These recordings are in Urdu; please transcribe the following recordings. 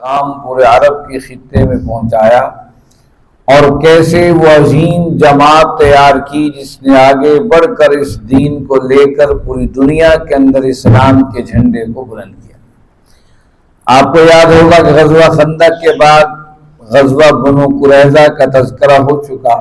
پیغام پورے عرب کے خطے میں پہنچایا اور کیسے وہ عظیم جماعت تیار کی جس نے آگے بڑھ کر اس دین کو لے کر پوری دنیا کے اندر اسلام کے جھنڈے کو بلند کیا۔ آپ کو یاد ہوگا کہ غزوہ خندق کے بعد غزوہ بنو قریظہ کا تذکرہ ہو چکا،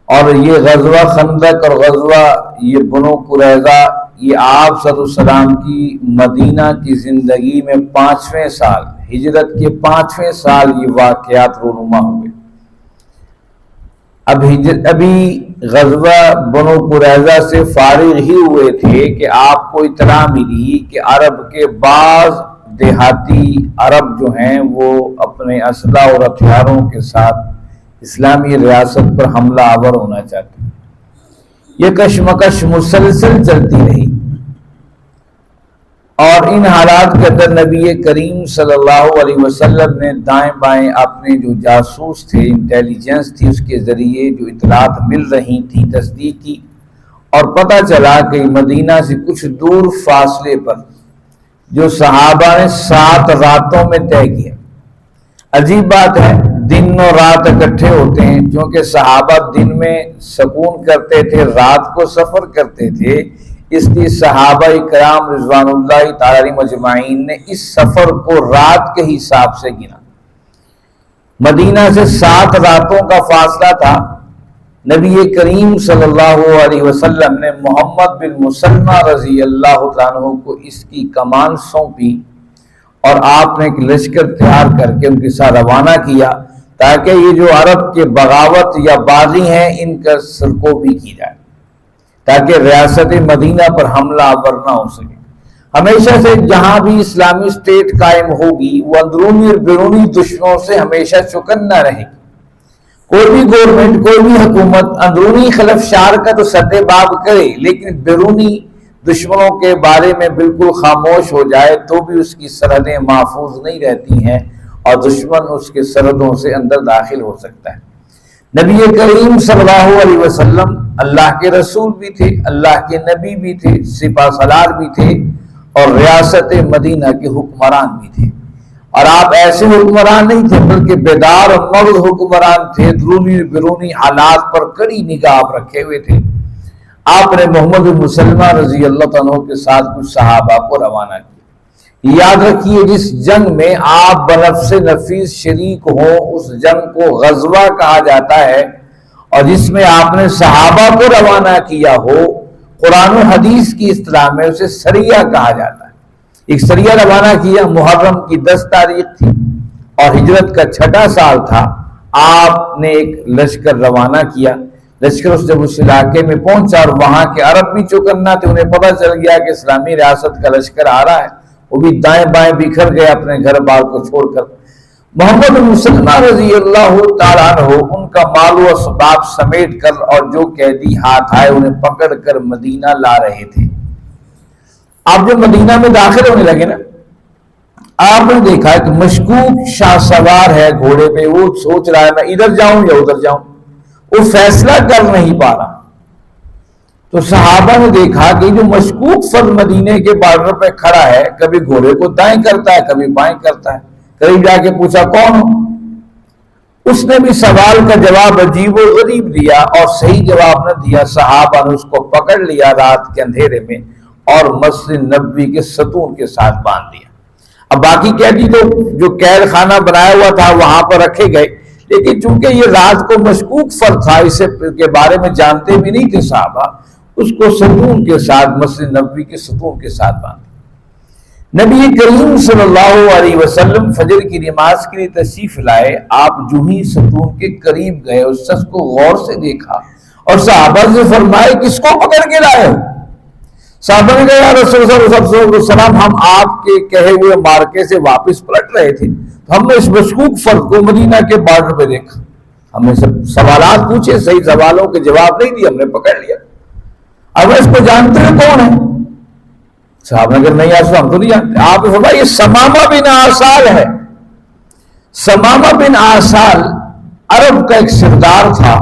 اور یہ غزوہ خندق اور غزوہ یہ بنو قریظہ یہ آپ صلی اللہ علیہ وسلم کی مدینہ کی زندگی میں 5ویں سال، ہجرت کے 5ویں سال یہ واقعات رونما ہوئے۔ ابھی غزوہ بنو قریظہ سے فارغ ہی ہوئے تھے کہ آپ کو اطلاع ملی کہ عرب کے بعض دیہاتی عرب جو ہیں وہ اپنے اسلحہ اور ہتھیاروں کے ساتھ اسلامی ریاست پر حملہ آور ہونا چاہتے ہیں۔ یہ کشمکش مسلسل چلتی رہی، اور ان حالات کے اندر نبی کریم صلی اللہ علیہ وسلم نے دائیں بائیں اپنے جو جاسوس تھے، انٹیلیجنس تھی، اس کے ذریعے جو اطلاعات مل رہی تھی تصدیق کی، اور پتہ چلا کہ مدینہ سے کچھ دور فاصلے پر جو صحابہ نے 7 راتوں میں طے کیا۔ عجیب بات ہے، دن اور رات اکٹھے ہوتے ہیں، کیونکہ صحابہ دن میں سکون کرتے تھے، رات کو سفر کرتے تھے، اس لیے صحابہ کرام رضوان اللہ تعالی علیہم اجمعین نے اس سفر کو رات کے حساب سے گنا۔ مدینہ سے 7 راتوں کا فاصلہ تھا۔ نبی کریم صلی اللہ علیہ وسلم نے محمد بن مسلمہ رضی اللہ تعالیٰ عنہ کو اس کی کمان سونپی، اور آپ نے ایک لشکر تیار کر کے ان کے ساتھ روانہ کیا تاکہ یہ جو عرب کے بغاوت یا باغی ہیں ان کا سرکوبی کی جائے، تاکہ ریاست مدینہ پر حملہ آور نہ ہو سکے۔ ہمیشہ سے جہاں بھی اسلامی اسٹیٹ قائم ہوگی وہ اندرونی اور بیرونی دشمنوں سے ہمیشہ چکنا رہے گی۔ کوئی بھی گورنمنٹ، کوئی بھی حکومت اندرونی خلفشار کا تو سد باب کرے، لیکن بیرونی دشمنوں کے بارے میں بالکل خاموش ہو جائے تو بھی اس کی سرحدیں محفوظ نہیں رہتی ہیں، اور دشمن اس کے سرحدوں سے اندر داخل ہو سکتا ہے۔ نبی کریم صلی اللہ علیہ وسلم اللہ کے رسول بھی تھے، اللہ کے نبی بھی تھے، سپہ سالار بھی تھے، اور ریاست مدینہ کے حکمران بھی تھے۔ اور آپ ایسے حکمران نہیں تھے بلکہ بیدار اور مرد حکمران تھے، درونی بیرونی حالات پر کڑی نگاہ رکھے ہوئے تھے۔ آپ نے محمد بن مسلمہ رضی اللہ عنہ کے ساتھ کچھ صحابہ کو روانہ کیا۔ یاد رکھیے، جس جنگ میں آپ بنفس نفیس شریک ہوں اس جنگ کو غزوہ کہا جاتا ہے، اور جس میں آپ نے صحابہ کو روانہ کیا ہو قرآن و حدیث کی اصطلاح میں اسے سریہ کہا جاتا ہے۔ ایک سریہ روانہ کیا، محرم کی 10 تاریخ تھی اور ہجرت کا 6واں سال تھا۔ آپ نے ایک لشکر روانہ کیا، لشکر جب اس علاقے میں پہنچا اور وہاں کے عرب بھی چوکنا تھے، انہیں پتہ چل گیا کہ اسلامی ریاست کا لشکر آ رہا ہے، وہ بھی دائیں بائیں بکھر گئے اپنے گھر بار کو چھوڑ کر۔ محمد بن مسلمہ رضی اللہ تعالیٰ عنہ ان کا مال و اسباب سمیٹ کر اور جو قیدی ہاتھ آئے انہیں پکڑ کر مدینہ لا رہے تھے۔ آپ جب مدینہ میں داخل ہونے لگے نا، آپ نے دیکھا کہ مشکوک شاہ سوار ہے گھوڑے پہ، وہ سوچ رہا ہے میں ادھر جاؤں یا ادھر جاؤں، وہ فیصلہ کر نہیں پا رہا۔ تو صحابہ نے دیکھا کہ جو مشکوک فرد مدینے کے بارڈر پہ کھڑا ہے، کبھی گھوڑے کو دائیں کرتا ہے کبھی بائیں کرتا ہے، قریب جا کے پوچھا کون ہو؟ اس نے بھی سوال کا جواب عجیب و غریب دیا اور صحیح جواب نہ دیا۔ صحابہ نے اس کو پکڑ لیا رات کے اندھیرے میں اور مسجد نبوی کے ستون کے ساتھ باندھ دیا۔ اب باقی قیدی تو جو قید خانہ بنایا ہوا تھا وہاں پر رکھے گئے، لیکن چونکہ یہ رات کو مشکوک فرد تھا، اسے کے بارے میں جانتے بھی نہیں تھے صحابہ، اس کو ستون کے ساتھ مسجد نبوی کے ستون کے ساتھ باندھا۔ نبی کریم صلی اللہ علیہ وسلم فجر کی نماز کے لیے تشریف لائے۔ آپ جو ہی ستون کے قریب گئے اس شخص کو غور سے دیکھا اور صحابہ سے فرمائے کس کو پکڑ کے لائے ہو؟ صحابہ نے کہا یا رسول اللہ صلی اللہ علیہ وسلم ہم آپ کے کہے ہوئے مارکے سے واپس پلٹ رہے تھے، تو ہم نے اس مشکوک فرد کو مدینہ کے بارڈر پہ دیکھا، ہم نے سب سوالات پوچھے، صحیح سوالوں کے جواب نہیں دیے، ہم نے پکڑ لیا۔ اب اس کو جانتے ہیں کون ہے؟ صحابہ نے کہا نہیں یا ہم تو نہیں جانتے۔ آپ نے فرمایا یہ سمامہ بن آسال ہے۔ سمامہ بن آسال عرب کا ایک سردار تھا،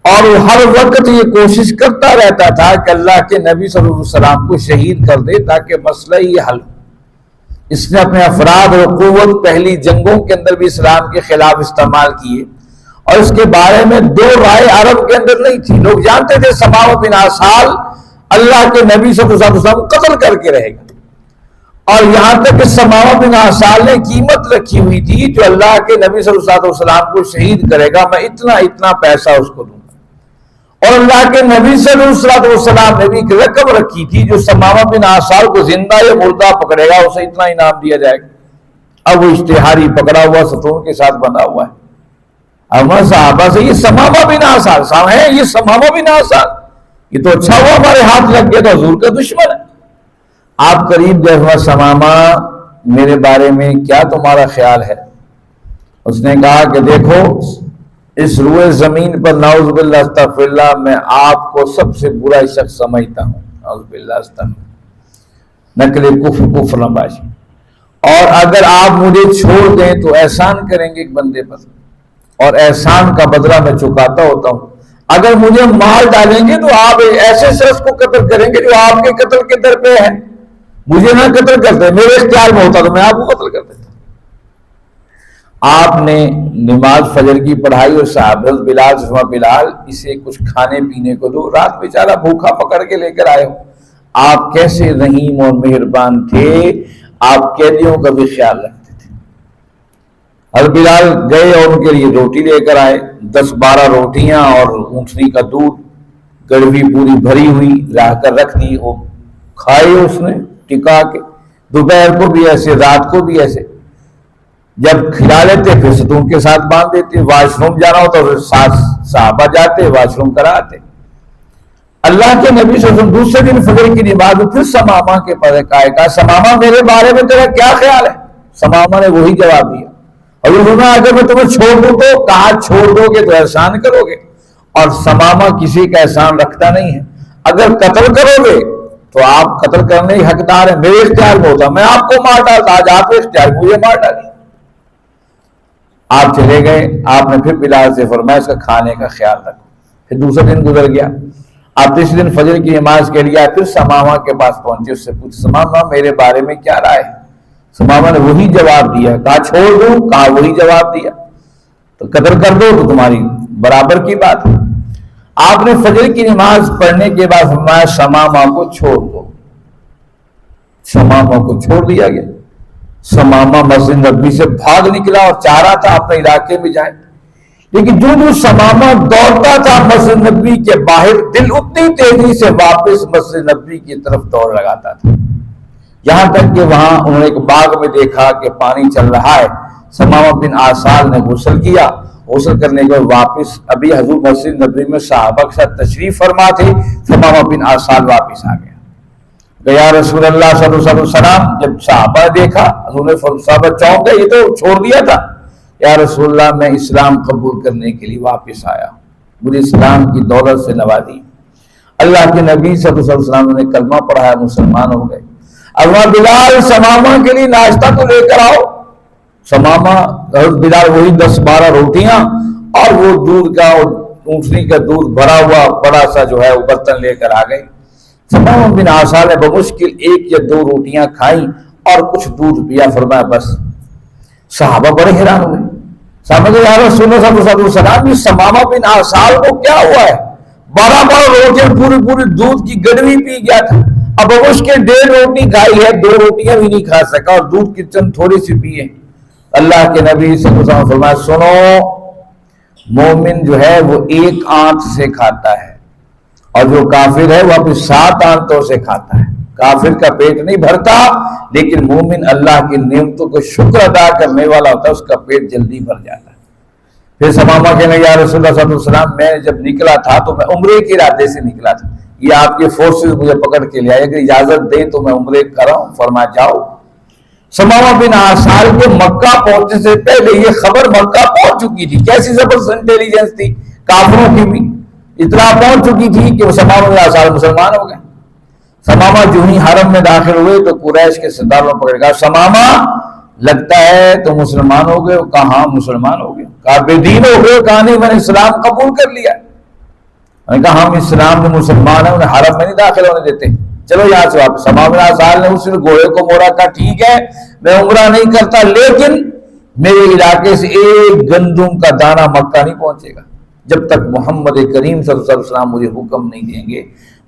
اور وہ ہر وقت یہ کوشش کرتا رہتا تھا کہ اللہ کے نبی صلی اللہ علیہ وسلم کو شہید کر دے تاکہ مسئلہ یہ حل۔ اس نے اپنے افراد اور قوت پہلی جنگوں کے اندر بھی اسلام کے خلاف استعمال کیے، اور اس کے بارے میں دو رائے عرب کے اندر نہیں تھی۔ لوگ جانتے تھے ثمامہ بن آثال اللہ کے نبی صلی اللہ علیہ وسلم قتل کر کے رہے گا، اور یہاں تک کہ ثمامہ بن آثال نے قیمت رکھی ہوئی تھی جو اللہ کے نبی صلی اللہ علیہ وسلم کو شہید کرے گا میں اتنا پیسہ اس کو دوں گا، اور اللہ کے نبی صلی اللہ علیہ وسلم نے بھی ایک رقم رکھی تھی جو ثمامہ بن آثال کو زندہ یا مردہ پکڑے گا اسے اتنا انعام دیا جائے گا۔ اب وہ اشتہاری پکڑا ہوا ستون کے ساتھ بندھا ہوا ہے۔ اب صحابہ سے یہ ثمامہ بن آثال ہے، یہ ثمامہ بن آثال، یہ تو اچھا ہوا ہمارے ہاتھ لگ گیا تو حضور کا دشمن ہے۔ آپ قریب گئے ہوا ثمامہ میرے بارے میں کیا تمہارا خیال ہے؟ اس نے کہا کہ دیکھو اس روئے زمین پر نعوذ باللہ استغفر اللہ میں آپ کو سب سے برا شخص سمجھتا ہوں، نعوذ باللہ استغفر نقل کفر نباشی، اور اگر آپ مجھے چھوڑ دیں تو احسان کریں گے ایک بندے پر، اور احسان کا بدلہ میں چکاتا ہوتا ہوں، اگر مجھے مار ڈالیں گے تو آپ ایسے شخص کو قتل کریں گے جو آپ کے قتل کے در پہ ہے، مجھے نہ قتل کرتے، میرے اختیار میں ہوتا تو میں آپ کو قتل کر دیتا۔ آپ نے نماز فجر کی پڑھائی اور صحابہ بلال سے بلال اسے کچھ کھانے پینے کو دو، رات بیچارہ بھوکا پکڑ کے لے کر آئے ہو۔ آپ کیسے رحیم اور مہربان تھے، آپ قیدیوں کا بھی خیال رکھتے تھے۔ حضرت بلال گئے اور ان کے لیے روٹی لے کر آئے، 10-12 روٹیاں اور اونٹنی کا دودھ، گڑوی پوری بھری ہوئی لا کر رکھ دی، وہ کھائے اس نے ٹکا کے، دوپہر کو بھی ایسے رات کو بھی ایسے، جب کھلا لیتے پھر ستون کے ساتھ باندھ دیتے، واش روم جانا ہوتا پھر ساتھ صحابہ جاتے واش روم کراتے۔ اللہ کے نبی صلی اللہ علیہ وسلم دوسرے دن فجر کی نماز میں پھر ثمامہ کے پاس کہا ثمامہ میرے بارے میں تیرا کیا خیال ہے؟ ثمامہ نے وہی جواب دیا، اور انہوں نے اگر میں تمہیں چھوڑ دوں تو کہا چھوڑ دو گے تو احسان کرو گے، اور ثمامہ کسی کا احسان رکھتا نہیں ہے، اگر قتل کرو گے تو آپ قتل کرنے کے حقدار ہیں، میرے اختیار میں ہوتا میں آپ کو مار ڈالتا، آج آپ کے اختیار میں مجھے مار ڈالی۔ آپ چلے گئے، آپ نے پھر بلال سے فرمایا اس کا کھانے کا خیال رکھو۔ پھر دوسرا دن گزر گیا، آپ تیسرے دن فجر کی نماز کے لیے پھر ثمامہ کے پاس پہنچے، اس سے پوچھا ثمامہ میرے بارے میں کیا رائے ہے؟ ثمامہ نے وہی جواب دیا، کہا چھوڑ دوں، کہا وہی جواب دیا، تو قتل کر دو تو تمہاری برابر کی بات ہے۔ آپ نے فجر کی نماز پڑھنے کے بعد فرمایا ثمامہ کو چھوڑ دو، ثمامہ کو چھوڑ دیا گیا۔ ثمامہ مسجد نبوی سے بھاگ نکلا اور چاہ رہا تھا اپنے علاقے میں جائے، لیکن جو ثمامہ دوڑتا تھا مسجد نبوی کے باہر، دل اتنی تیزی سے واپس مسجد نبوی کی طرف دوڑ لگاتا تھا، یہاں تک کہ وہاں انہوں نے ایک باغ میں دیکھا کہ پانی چل رہا ہے، ثمامہ بن آثال نے غسل کیا، غسل کرنے کے بعد واپس ابھی حضور مسجد نبوی میں صحابہ کے ساتھ تشریف فرما تھے، ثمامہ بن آثال واپس آ گیا کہ یا رسول اللہ صلی اللہ علیہ وسلم، جب صحابہ نے دیکھا حضور نے صحابہ چونک گئے، یہ تو چھوڑ دیا تھا، یا رسول اللہ میں اسلام قبول کرنے کے لیے واپس آیا، مجھے اسلام کی دولت سے نوازی۔ اللہ کے نبی صلی اللہ علیہ وسلم نے کلمہ پڑھایا، مسلمان ہو گئے۔ اب بلال ثمامہ کے لیے ناشتہ تو لے کر آؤ، ثمامہ حضرت بلال وہی 10-12 روٹیاں اور وہ دودھ کا اونٹنی کا دودھ بھرا ہوا بڑا سا جو ہے وہ برتن لے کر آ گئے۔ ثمامہ بن آثال نے بمشکل 1 یا 2 روٹیاں کھائیں اور کچھ دودھ پیا، فرمایا بس۔ صحابہ بڑے حیران ہوئے، صحابہ کہ یا رسول اللہ صلی اللہ علیہ وسلم یہ ثمامہ بن آثال کو کیا ہوا ہے؟ 12 روٹیاں پوری دودھ کی گڑوی پی گیا تھا، اب مشکل 1.5 روٹی کھائی ہے، 2 روٹیاں بھی نہیں کھا سکا اور دودھ کی چند تھوڑی سی پیے۔ اللہ کے نبی صلی اللہ علیہ وسلم فرمایا سنو، مومن جو ہے وہ 1 آنت سے کھاتا ہے اور جو کافر ہے وہ اپنی 7 آنتوں سے کھاتا ہے۔ کافر کا پیٹ نہیں بھرتا، لیکن مومن اللہ کی نعمتوں کو شکر ادا کرنے والا ہوتا ہے، اس کا پیٹ جلدی بھر جاتا ہے۔ پھر ثمامہ کہنے یا رسول اللہ صلی اللہ علیہ وسلم میں جب نکلا تھا تو میں عمرے کے ارادے سے نکلا تھا، یہ آپ کے فورسز مجھے پکڑ کے لے آئے، اگر اجازت دیں تو میں عمرے کراؤں؟ فرمایا جاؤ۔ ثمامہ بن آثال کے مکہ پہنچنے سے پہلے یہ خبر مکہ پہنچ چکی تھی، کیسی زبردست انٹیلیجنس تھی، کافروں کی بھی اطلاع پہنچ چکی تھی کہ وہ ثمامہ بن آثال مسلمان ہو گئے۔ ثمامہ جو ہی حرم میں داخل ہوئے تو قریش کے سرداروں نے پکڑ کہا ثمامہ لگتا ہے تو مسلمان ہو گئے؟ کہا ہاں مسلمان ہو گئے۔ کہا بے دین ہو گئے؟ کہا نہیں میں نے اسلام قبول کر لیا۔ میں نے کہا ہم اسلام میں مسلمان ہیں، انہیں حرم میں نہیں داخل ہونے دیتے۔ چلو یہاں سے واپس۔ سما بن آسال نے اس نے گھوڑے کو موڑا، کہا ٹھیک ہے میں عمرہ نہیں کرتا، لیکن میرے علاقے سے ایک گندم کا دانہ مکہ نہیں پہنچے گا جب تک محمد کریم صلی اللہ علیہ وسلم مجھے حکم نہیں دیں گے۔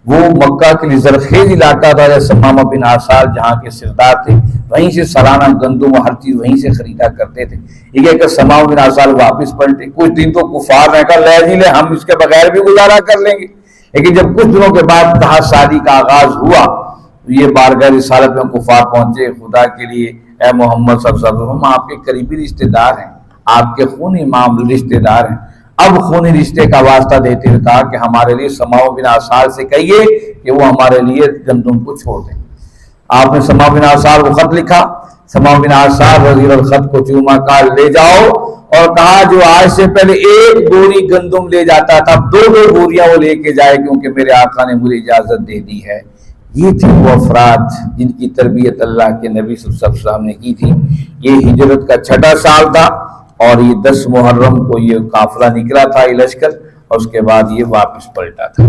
وہ مکہ کے لیے زرخیز علاقہ تھا، سمامہ بن آسال جہاں کے سردار تھے، وہیں سے سالانہ گندم و ہر چیز وہیں سے خریدا کرتے تھے۔ یہ کہ سمامہ بن آسال واپس پلٹے، کچھ دن تو کفار نے کہا لے جی لے، ہم اس کے بغیر بھی گزارا کر لیں گے، لیکن جب کچھ دنوں کے بعد کہا شادی کا آغاز ہوا تو یہ بارگاہ رسالت میں کفار پہنچے، خدا کے لیے اے محمد صلی اللہ علیہ وسلم، ہم آپ کے قریبی رشتہ دار ہیں، آپ کے خونی معاملے رشتہ دار ہیں۔ اب خونی رشتے کا واسطہ دیتے ہوئے کہا کہ ہمارے لیے سماع بن آسال سے کہیے کہ وہ ہمارے لیے گندم کو چھوڑ دیں۔ آپ نے سماع بن آسال کو خط لکھا، سماع بن آسال رضی اللہ خط کو چوما، کہا لے جاؤ، اور کہا جو آج سے پہلے ایک بوری گندم لے جاتا تھا اب 2 بوریاں وہ لے کے جائے، کیونکہ میرے آقا نے مجھے اجازت دے دی ہے۔ یہ تھے وہ افراد جن کی تربیت اللہ کے نبی صلی اللہ علیہ وسلم نے کی تھی۔ یہ ہجرت کا 6واں سال تھا اور یہ 10 محرم کو یہ قافلہ نکلا تھا، یہ لشکر، اور اس کے بعد یہ واپس پلٹا تھا۔